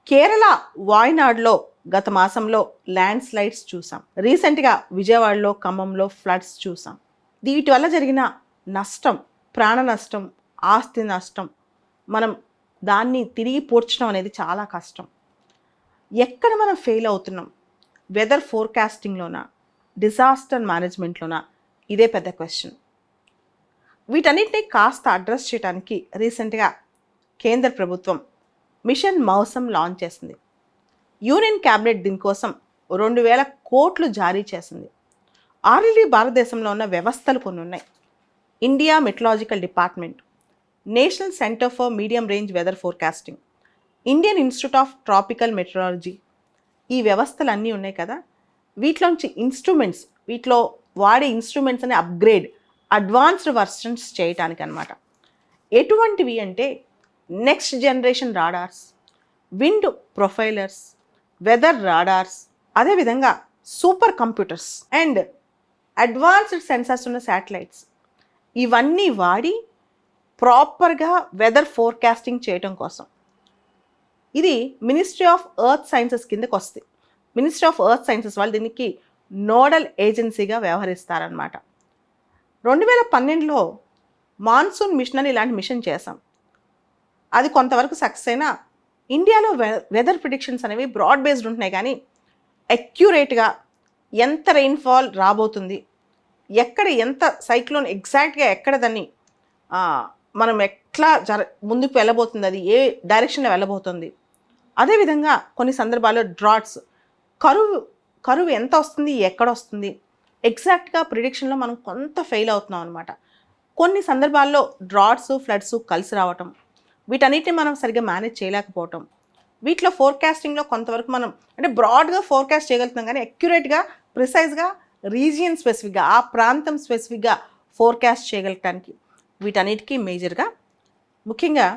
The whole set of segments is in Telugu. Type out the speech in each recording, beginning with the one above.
కేరళ వాయనాడ్లో గత మాసంలో ల్యాండ్ స్లైడ్స్ చూసాం. రీసెంట్గా విజయవాడలో ఖమ్మంలో ఫ్లడ్స్ చూసాం. వీటి వల్ల జరిగిన నష్టం, ప్రాణ నష్టం, ఆస్తి నష్టం, మనం దాన్ని తిరిగి పూడ్చడం అనేది చాలా కష్టం. ఎక్కడ మనం ఫెయిల్ అవుతున్నాం? వెదర్ ఫోర్కాస్టింగ్లోనా, డిజాస్టర్ మేనేజ్మెంట్లోనా? ఇదే పెద్ద క్వశ్చన్. వీటన్నిటిని కాస్త అడ్రస్ చేయడానికి రీసెంట్గా కేంద్ర ప్రభుత్వం మిషన్ మౌసం లాంచ్ చేసింది. యూనియన్ క్యాబినెట్ దీనికోసం 2000 కోట్లు జారీ చేసింది. ఆల్రెడీ భారతదేశంలో ఉన్న వ్యవస్థలు కొన్ని ఉన్నాయి. India meteorological department, national centre for medium range weather forecasting, Indian institute of tropical meteorology, ఈ వ్యవస్థలు అన్నీ ఉన్నాయి కదా. వీటిలోంచి ఇన్స్ట్రుమెంట్స్, వీటిలో వాడే ఇన్స్ట్రుమెంట్స్ అనే అప్గ్రేడ్, అడ్వాన్స్డ్ వర్షన్స్ చేయటానికి అనమాట. ఎటువంటివి అంటే next generation radars, wind profilers, weather radars, అదేవిధంగా super computers and advanced sensors ఉన్న శాటిలైట్స్, ఇవన్నీ వాడి ప్రాపర్గా వెదర్ ఫోర్కాస్టింగ్ చేయటం కోసం. ఇది మినిస్ట్రీ ఆఫ్ ఎర్త్ సైన్సెస్ కిందకు వస్తుంది. మినిస్ట్రీ ఆఫ్ ఎర్త్ సైన్సెస్ వాళ్ళు దీనికి నోడల్ ఏజెన్సీగా వ్యవహరిస్తారనమాట. 2012లో మాన్సూన్ మిషన్ అని ఇలాంటి మిషన్ చేసాం. అది కొంతవరకు సక్సెస్ అయినా ఇండియాలో వెదర్ ప్రిడిక్షన్స్ అనేవి బ్రాడ్ బేస్డ్ ఉంటున్నాయి, కానీ అక్యురేట్గా ఎంత రెయిన్ఫాల్ రాబోతుంది, ఎక్కడ ఎంత సైక్లోన్ ఎగ్జాక్ట్గా ఎక్కడ దాన్ని మనం ఎట్లా ముందుకు వెళ్ళబోతుంది, అది ఏ డైరెక్షన్లో వెళ్ళబోతుంది, అదేవిధంగా కొన్ని సందర్భాల్లో డ్రాట్స్, కరువు ఎంత వస్తుంది, ఎక్కడ వస్తుంది, ఎగ్జాక్ట్గా ప్రిడిక్షన్లో మనం కొంత ఫెయిల్ అవుతున్నాం అనమాట. కొన్ని సందర్భాల్లో డ్రాట్స్, ఫ్లడ్స్ కలిసి రావటం, వీటన్నిటిని మనం సరిగ్గా మేనేజ్ చేయలేకపోవటం. వీటిలో ఫోర్కాస్టింగ్లో కొంతవరకు మనం అంటే బ్రాడ్గా ఫోర్కాస్ట్ చేయగలుగుతున్నాం, కానీ అక్యురేట్గా, ప్రిసైజ్గా, రీజియన్ స్పెసిఫిక్గా, ఆ ప్రాంతం స్పెసిఫిక్గా ఫోర్కాస్ట్ చేయగలగటానికి వీటన్నిటికీ మేజర్గా ముఖ్యంగా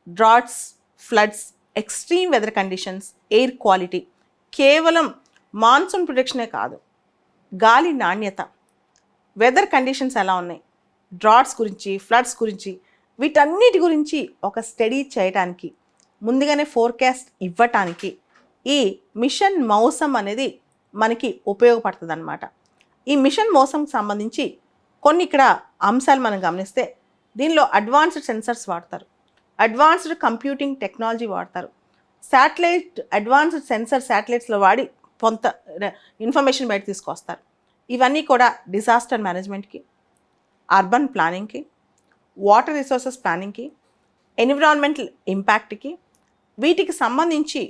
droughts, floods, extreme weather conditions, air quality, కేవలం మాన్సూన్ ప్రొటెక్షనే కాదు, గాలి నాణ్యత, వెదర్ కండిషన్స్ ఎలా ఉన్నాయి, డ్రాట్స్ గురించి, ఫ్లడ్స్ గురించి, వీటన్నిటి గురించి ఒక స్టడీ చేయడానికి, ముందుగానే ఫోర్కాస్ట్ ఇవ్వటానికి ఈ మిషన్ మౌసం అనేది మనకి ఉపయోగపడుతుంది అన్నమాట. ఈ మిషన్ మౌసంకి సంబంధించి కొన్ని ఇక్కడ అంశాలు మనం గమనిస్తే, దీనిలో అడ్వాన్స్డ్ సెన్సర్స్ వాడతారు, అడ్వాన్స్డ్ కంప్యూటింగ్ టెక్నాలజీ వాడతారు, శాటిలైట్, అడ్వాన్స్డ్ సెన్సర్ శాటిలైట్స్లో వాడి కొంత ఇన్ఫర్మేషన్ బయట తీసుకొస్తారు. ఇవన్నీ కూడా డిజాస్టర్ మేనేజ్మెంట్కి, అర్బన్ ప్లానింగ్కి, వాటర్ రిసోర్సెస్ ప్లానింగ్కి, ఎన్విరాన్మెంటల్ ఇంపాక్ట్కి, వీటికి సంబంధించి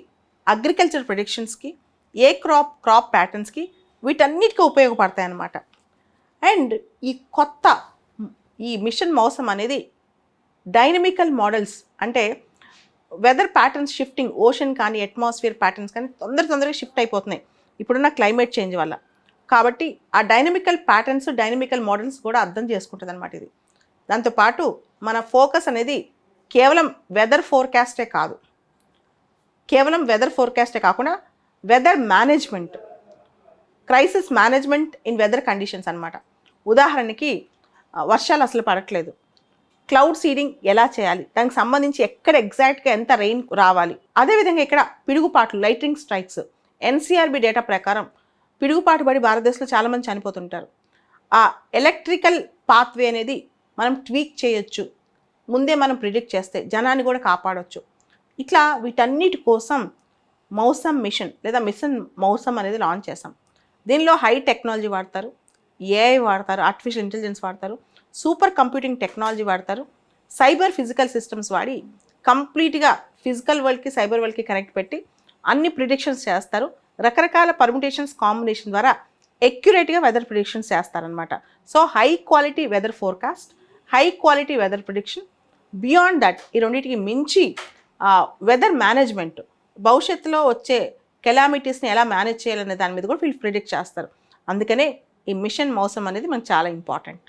అగ్రికల్చర్ ప్రిడిక్షన్స్కి, ఏ క్రాప్ ప్యాటర్న్స్కి, వీటన్నిటికీ ఉపయోగపడతాయి అన్నమాట. అండ్ ఈ మిషన్ మౌసం అనేది డైనమికల్ మోడల్స్, అంటే వెదర్ ప్యాటర్న్స్ షిఫ్టింగ్, ఓషన్ కానీ అట్మాస్ఫియర్ ప్యాటర్న్స్ కానీ తొందరగా షిఫ్ట్ అయిపోతున్నాయి ఇప్పుడున్న క్లైమేట్ చేంజ్ వల్ల. కాబట్టి ఆ డైనమికల్ ప్యాటర్న్స్, డైనమికల్ మోడల్స్ కూడా అర్థం చేసుకుంటుంది అనమాట ఇది. దాంతోపాటు మన ఫోకస్ అనేది కేవలం వెదర్ ఫోర్కాస్టే కాకుండా weather management, crisis management in weather conditions అనమాట. ఉదాహరణకి వర్షాలు అసలు పడట్లేదు, క్లౌడ్ సీడింగ్ ఎలా చేయాలి, దానికి సంబంధించి ఎక్కడ ఎగ్జాక్ట్గా ఎంత రెయిన్ రావాలి, అదేవిధంగా ఇక్కడ పిడుగుపాట్లు, లైట్నింగ్ స్ట్రైక్స్, ఎన్సీఆర్బీ డేటా ప్రకారం పిడుగుపాటు పడి భారతదేశంలో చాలామంది చనిపోతుంటారు. ఆ ఎలక్ట్రికల్ పాత్వే అనేది మనం ట్వీక్ చేయొచ్చు, ముందే మనం ప్రిడిక్ట్ చేస్తే జనాన్ని కూడా కాపాడవచ్చు. ఇట్లా వీటన్నిటి కోసం మౌసం మిషన్ లేదా మిషన్ మౌసం అనేది లాంచ్ చేసాం. దీనిలో హై టెక్నాలజీ వాడతారు, ఏఐ వాడతారు, ఆర్టిఫిషియల్ ఇంటెలిజెన్స్ వాడతారు, సూపర్ కంప్యూటింగ్ టెక్నాలజీ వాడతారు, సైబర్ ఫిజికల్ సిస్టమ్స్ వాడి కంప్లీట్గా ఫిజికల్ వరల్డ్కి, సైబర్ వరల్డ్కి కనెక్ట్ పెట్టి అన్ని ప్రిడిక్షన్స్ చేస్తారు. రకరకాల పర్ముటేషన్స్, కాంబినేషన్ ద్వారా ఎక్యురేట్గా వెదర్ ప్రిడిక్షన్స్ చేస్తారనమాట. So high quality weather forecast, high quality weather prediction, beyond that ఈ రెండింటికి మించి వెదర్ మేనేజ్మెంట్, భవిష్యత్తులో వచ్చే కెలామిటీస్ని ఎలా మేనేజ్ చేయాలనే దాని మీద కూడా వీళ్ళు ప్రిడిక్ట్ చేస్తారు. అందుకనే ఈ మిషన్ మౌసం అనేది మనకు చాలా ఇంపార్టెంట్.